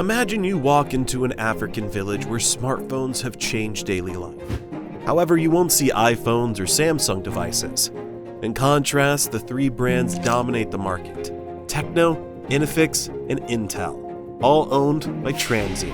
Imagine you walk into an African village where smartphones have changed daily life. However, you won't see iPhones or Samsung devices. In contrast, the three brands dominate the market: TECNO, Infinix, and Intel, all owned by Transsion.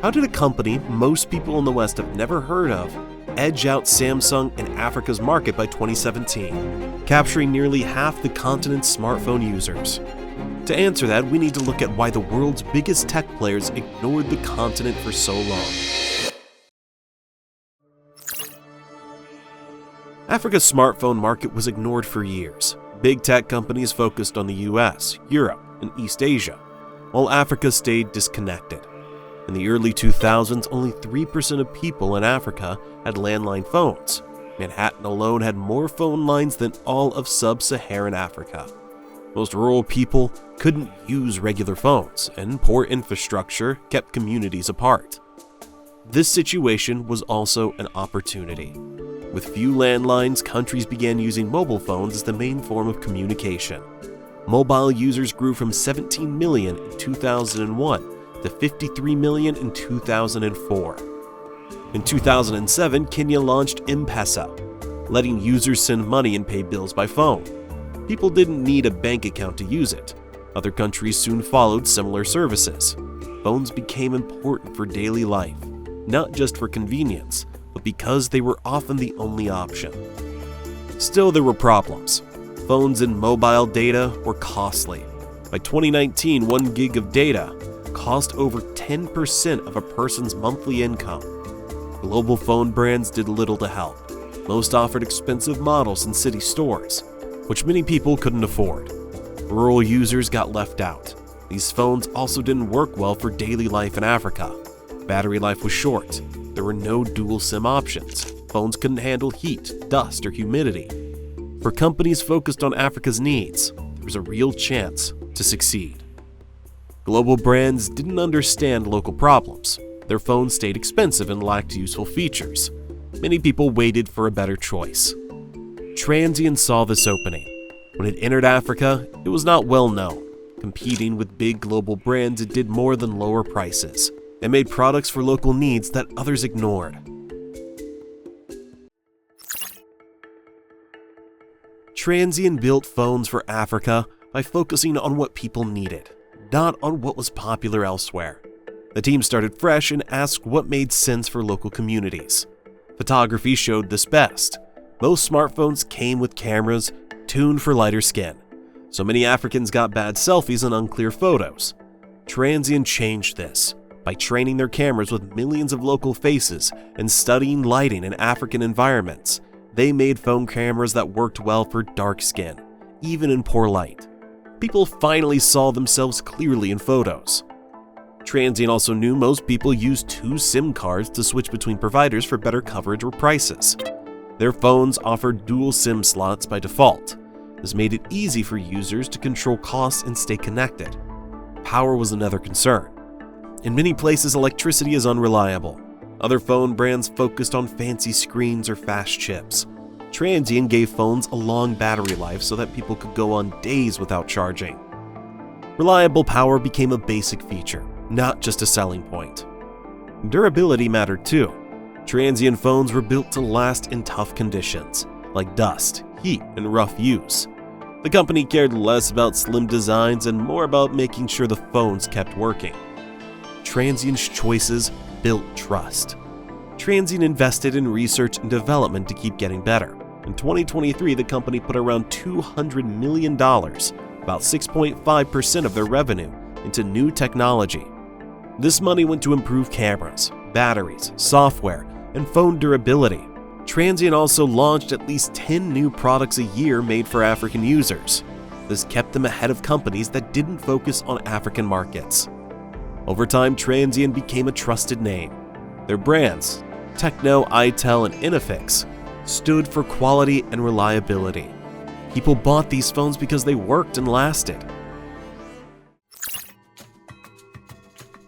How did a company most people in the West have never heard of edge out Samsung in Africa's market by 2017, capturing nearly half the continent's smartphone users? To answer that, we need to look at why the world's biggest tech players ignored the continent for so long. Africa's smartphone market was ignored for years. Big tech companies focused on the US, Europe, and East Asia, while Africa stayed disconnected. In the early 2000s, only 3% of people in Africa had landline phones. Manhattan alone had more phone lines than all of sub-Saharan Africa. Most rural people couldn't use regular phones, and poor infrastructure kept communities apart. This situation was also an opportunity. With few landlines, countries began using mobile phones as the main form of communication. Mobile users grew from 17 million in 2001 to 53 million in 2004. In 2007, Kenya launched M-Pesa, letting users send money and pay bills by phone. People didn't need a bank account to use it. Other countries soon followed similar services. Phones became important for daily life, not just for convenience, but because they were often the only option. Still, there were problems. Phones and mobile data were costly. By 2019, 1 gig of data cost over 10% of a person's monthly income. Global phone brands did little to help. Most offered expensive models in city stores, which many people couldn't afford. Rural users got left out. These phones also didn't work well for daily life in Africa. Battery life was short. There were no dual SIM options. Phones couldn't handle heat, dust, or humidity. For companies focused on Africa's needs, there was a real chance to succeed. Global brands didn't understand local problems. Their phones stayed expensive and lacked useful features. Many people waited for a better choice. Transsion saw this opening. When it entered Africa, it was not well known. Competing with big global brands, it did more than lower prices and made products for local needs that others ignored. Transsion built phones for Africa by focusing on what people needed, not on what was popular elsewhere. The team started fresh and asked what made sense for local communities. Photography showed this best. Most smartphones came with cameras tuned for lighter skin, so many Africans got bad selfies and unclear photos. Transsion changed this by training their cameras with millions of local faces and studying lighting in African environments. They made phone cameras that worked well for dark skin, even in poor light. People finally saw themselves clearly in photos. Transsion also knew most people used 2 SIM cards to switch between providers for better coverage or prices. Their phones offered dual SIM slots by default. This made it easy for users to control costs and stay connected. Power was another concern. In many places, electricity is unreliable. Other phone brands focused on fancy screens or fast chips. Transsion gave phones a long battery life so that people could go on days without charging. Reliable power became a basic feature, not just a selling point. Durability mattered too. Transsion phones were built to last in tough conditions, like dust, heat, and rough use. The company cared less about slim designs and more about making sure the phones kept working. Transsion's choices built trust. Transsion invested in research and development to keep getting better. In 2023, the company put around $200 million, about 6.5% of their revenue, into new technology. This money went to improve cameras, batteries, software, and phone durability. Transsion also launched at least 10 new products a year made for African users. This kept them ahead of companies that didn't focus on African markets. Over time, Transsion became a trusted name. Their brands, TECNO, itel, and Infinix, stood for quality and reliability. People bought these phones because they worked and lasted.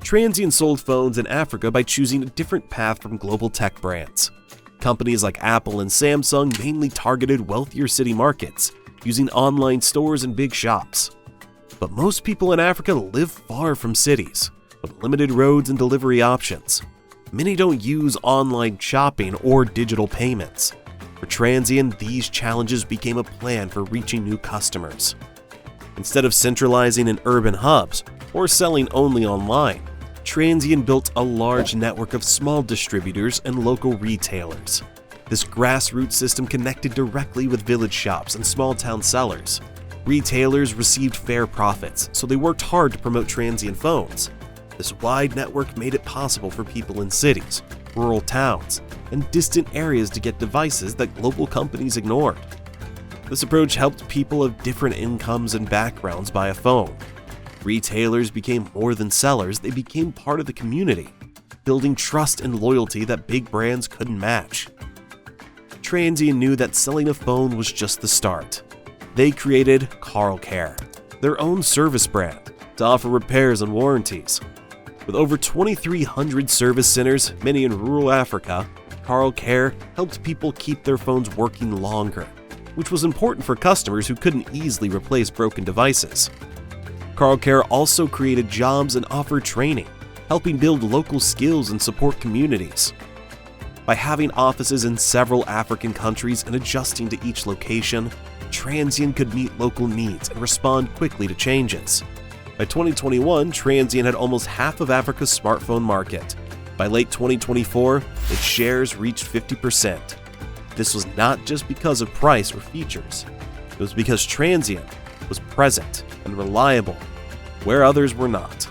Transsion sold phones in Africa by choosing a different path from global tech brands. Companies like Apple and Samsung mainly targeted wealthier city markets, using online stores and big shops. But most people in Africa live far from cities. with limited roads and delivery options. Many don't use online shopping or digital payments. For Transsion, these challenges became a plan for reaching new customers. Instead of centralizing in urban hubs or selling only online, Transsion built a large network of small distributors and local retailers. This grassroots system connected directly with village shops and small-town sellers. Retailers received fair profits, so they worked hard to promote Transsion phones. This wide network made it possible for people in cities, rural towns, and distant areas to get devices that global companies ignored. This approach helped people of different incomes and backgrounds buy a phone. Retailers became more than sellers, they became part of the community, building trust and loyalty that big brands couldn't match. Transsion knew that selling a phone was just the start. They created CarlCare, their own service brand, to offer repairs and warranties. With over 2,300 service centers, many in rural Africa, CarlCare helped people keep their phones working longer, which was important for customers who couldn't easily replace broken devices. CarlCare also created jobs and offered training, helping build local skills and support communities. By having offices in several African countries and adjusting to each location, Transsion could meet local needs and respond quickly to changes. By 2021, Transsion had almost half of Africa's smartphone market. By late 2024, its shares reached 50%. This was not just because of price or features. It was because Transsion was present and reliable where others were not.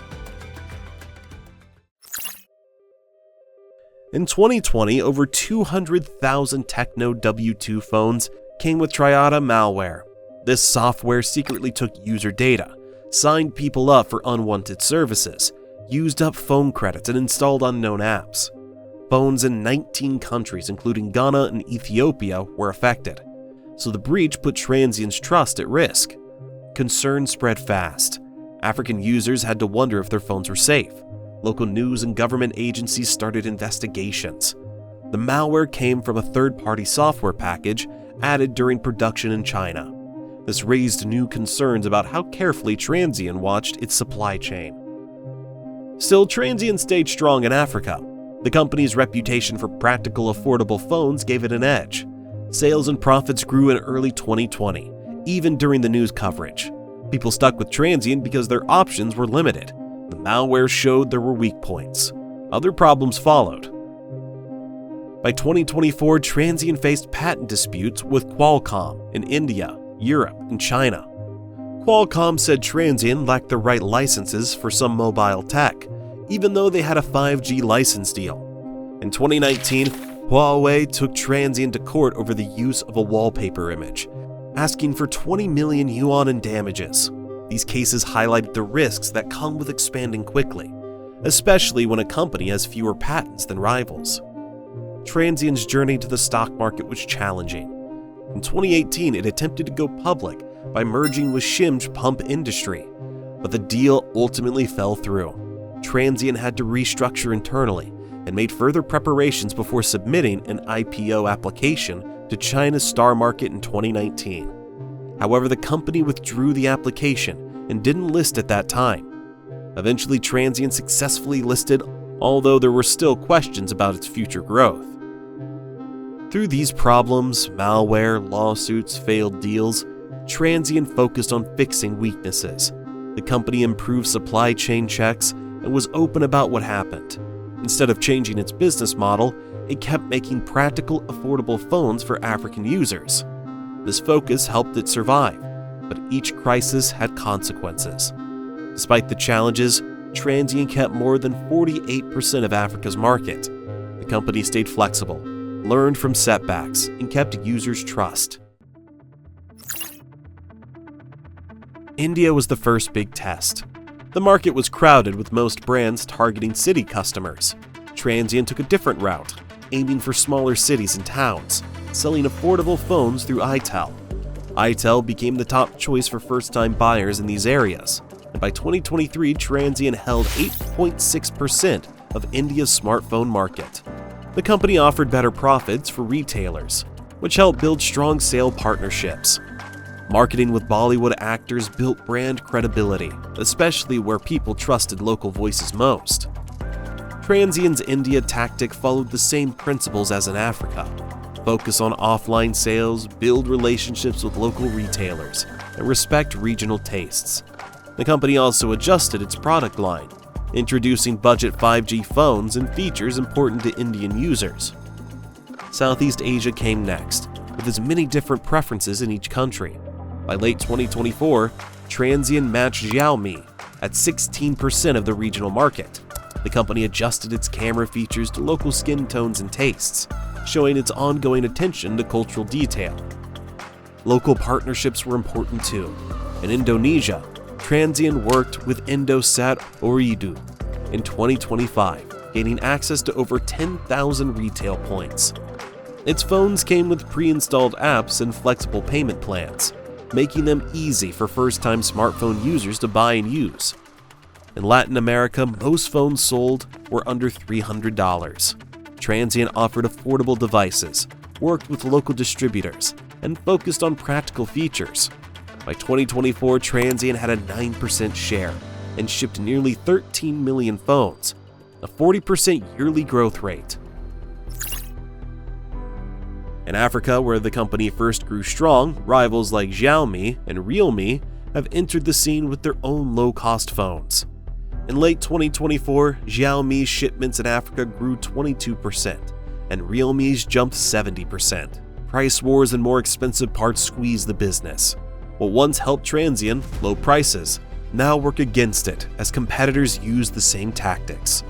In 2020, over 200,000 TECNO W2 phones came with Triada malware. This software secretly took user data, signed people up for unwanted services, used up phone credits, and installed unknown apps. Phones in 19 countries, including Ghana and Ethiopia, were affected, so the breach put Transion's trust at risk. Concern spread fast. African users had to wonder if their phones were safe. Local news and government agencies started investigations. The malware came from a third-party software package added during production in China. This raised new concerns about how carefully Transsion watched its supply chain. Still, Transsion stayed strong in Africa. The company's reputation for practical, affordable phones gave it an edge. Sales and profits grew in early 2020, even during the news coverage. People stuck with Transsion because their options were limited. The malware showed there were weak points. Other problems followed. By 2024, Transsion faced patent disputes with Qualcomm in India, Europe, and China. Qualcomm said Transsion lacked the right licenses for some mobile tech, even though they had a 5G license deal. In 2019, Huawei took Transsion to court over the use of a wallpaper image, asking for 20 million yuan in damages. These cases highlighted the risks that come with expanding quickly, especially when a company has fewer patents than rivals. Transsion's journey to the stock market was challenging. In 2018, it attempted to go public by merging with Shim's pump industry, but the deal ultimately fell through. Transsion had to restructure internally and made further preparations before submitting an IPO application to China's Star Market in 2019. However, the company withdrew the application and didn't list at that time. Eventually, Transsion successfully listed, although there were still questions about its future growth. Through these problems, malware, lawsuits, failed deals, Transsion focused on fixing weaknesses. The company improved supply chain checks and was open about what happened. Instead of changing its business model, it kept making practical, affordable phones for African users. This focus helped it survive, but each crisis had consequences. Despite the challenges, Transsion kept more than 48% of Africa's market. The company stayed flexible, learned from setbacks, and kept users' trust. India was the first big test. The market was crowded with most brands targeting city customers. Transsion took a different route, aiming for smaller cities and towns, selling affordable phones through itel. itel became the top choice for first-time buyers in these areas, and by 2023, Transsion held 8.6% of India's smartphone market. The company offered better profits for retailers, which helped build strong sale partnerships. Marketing with Bollywood actors built brand credibility, especially where people trusted local voices most. Transion's India tactic followed the same principles as in Africa. Focus on offline sales, build relationships with local retailers, and respect regional tastes. The company also adjusted its product line, introducing budget 5G phones and features important to Indian users. Southeast Asia came next, with as many different preferences in each country. By late 2024, Transsion matched Xiaomi at 16% of the regional market. The company adjusted its camera features to local skin tones and tastes, showing its ongoing attention to cultural detail. Local partnerships were important too. In Indonesia, Transsion worked with Indosat Ooredoo in 2025, gaining access to over 10,000 retail points. Its phones came with pre-installed apps and flexible payment plans, making them easy for first-time smartphone users to buy and use. In Latin America, most phones sold were under $300. Transsion offered affordable devices, worked with local distributors, and focused on practical features. By 2024, Transsion had a 9% share and shipped nearly 13 million phones, a 40% yearly growth rate. In Africa, where the company first grew strong, rivals like Xiaomi and Realme have entered the scene with their own low-cost phones. In late 2024, Xiaomi's shipments in Africa grew 22%, and Realme's jumped 70%. Price wars and more expensive parts squeezed the business. What once helped Transsion, low prices, now work against it as competitors use the same tactics.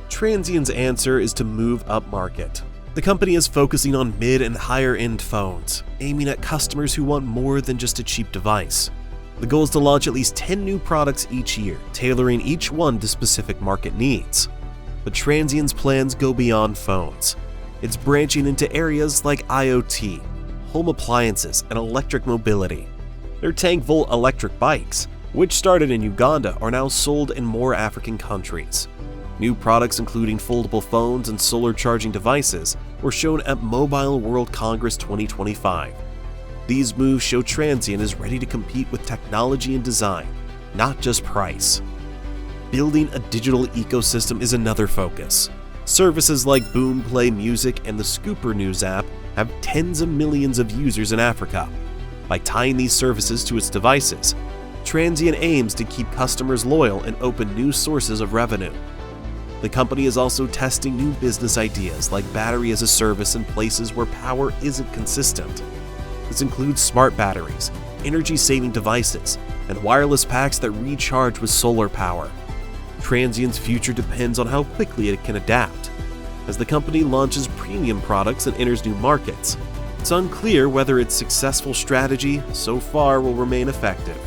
Transion's answer is to move up market. The company is focusing on mid and higher-end phones, aiming at customers who want more than just a cheap device. The goal is to launch at least 10 new products each year, tailoring each one to specific market needs. But Transion's plans go beyond phones. It's branching into areas like IoT, home appliances, and electric mobility. Their tank-volt electric bikes, which started in Uganda, are now sold in more African countries. New products including foldable phones and solar charging devices were shown at Mobile World Congress 2025. These moves show Transsion is ready to compete with technology and design, not just price. Building a digital ecosystem is another focus. Services like Boom Play Music and the Scooper News app have tens of millions of users in Africa. By tying these services to its devices, Transsion aims to keep customers loyal and open new sources of revenue. The company is also testing new business ideas like battery as a service in places where power isn't consistent. This includes smart batteries, energy-saving devices, and wireless packs that recharge with solar power. Transsion's future depends on how quickly it can adapt. As the company launches premium products and enters new markets, it's unclear whether its successful strategy so far will remain effective.